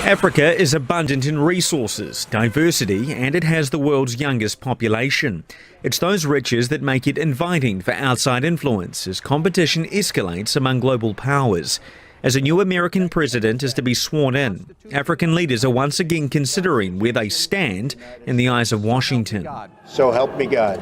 Africa is abundant in resources, diversity, and it has the world's youngest population. It's those riches that make it inviting for outside influence as competition escalates among global powers. As a new American president is to be sworn in, African leaders are once again considering where they stand in the eyes of Washington. So help me God.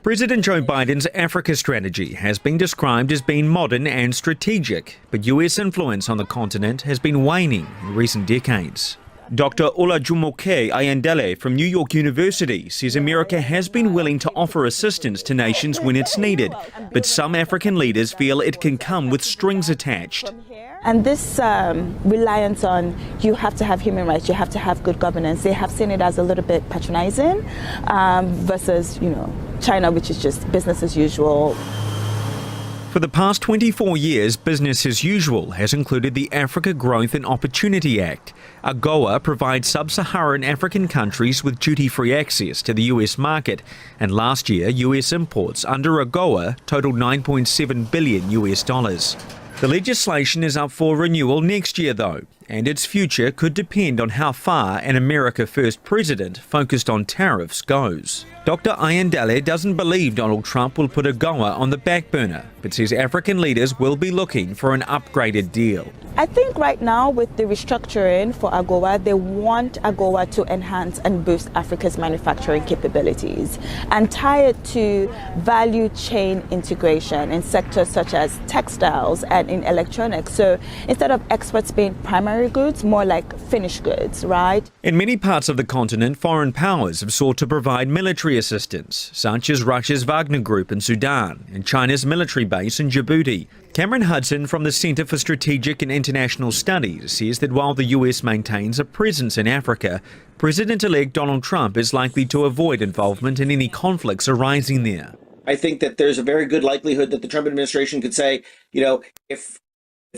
President Joe Biden's Africa strategy has been described as being modern and strategic, but US influence on the continent has been waning in recent decades. Dr. Olajumoke Ayandele from New York University says America has been willing to offer assistance to nations when it's needed, but some African leaders feel it can come with strings attached. And this reliance on you have to have human rights, you have to have good governance, they have seen it as a little bit patronizing versus, China, which is just business as usual. For the past 24 years, business as usual has included the Africa Growth and Opportunity Act. AGOA provides sub-Saharan African countries with duty-free access to the US market, and last year US imports under AGOA totaled $9.7 billion US dollars. The legislation is up for renewal next year though, and its future could depend on how far an America First president focused on tariffs goes. Dr. Ayandele doesn't believe Donald Trump will put AGOA on the back burner, but says African leaders will be looking for an upgraded deal. I think right now with the restructuring for AGOA, they want AGOA to enhance and boost Africa's manufacturing capabilities and tie it to value chain integration in sectors such as textiles and in electronics. So instead of exports being primary goods, more like finished goods, right? In many parts of the continent, foreign powers have sought to provide military assistance, such as Russia's Wagner Group in Sudan and China's military base in Djibouti. Cameron Hudson from the Centre for Strategic and International Studies says that while the US maintains a presence in Africa, President-elect Donald Trump is likely to avoid involvement in any conflicts arising there. I think that there's a very good likelihood that the Trump administration could say, if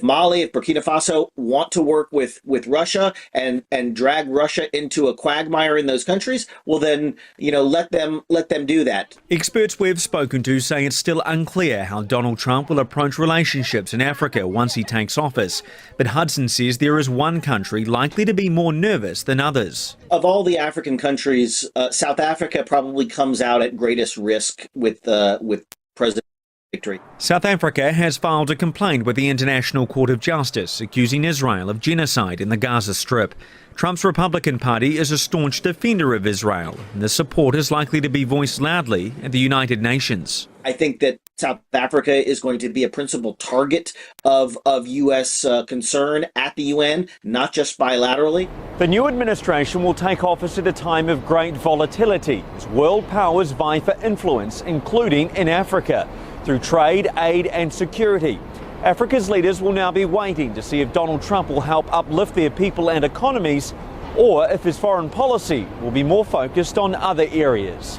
Mali, if Burkina Faso want to work with Russia and drag Russia into a quagmire in those countries, well then, let them do that. Experts we've spoken to say it's still unclear how Donald Trump will approach relationships in Africa once he takes office. But Hudson says there is one country likely to be more nervous than others. Of all the African countries, South Africa probably comes out at greatest risk with President victory. South Africa has filed a complaint with the International Court of Justice accusing Israel of genocide in the Gaza Strip. Trump's Republican Party is a staunch defender of Israel, and the support is likely to be voiced loudly at the United Nations. I think that South Africa is going to be a principal target of U.S. concern at the UN, not just bilaterally. The new administration will take office at a time of great volatility as world powers vie for influence, including in Africa, through trade, aid and security. Africa's leaders will now be waiting to see if Donald Trump will help uplift their people and economies, or if his foreign policy will be more focused on other areas.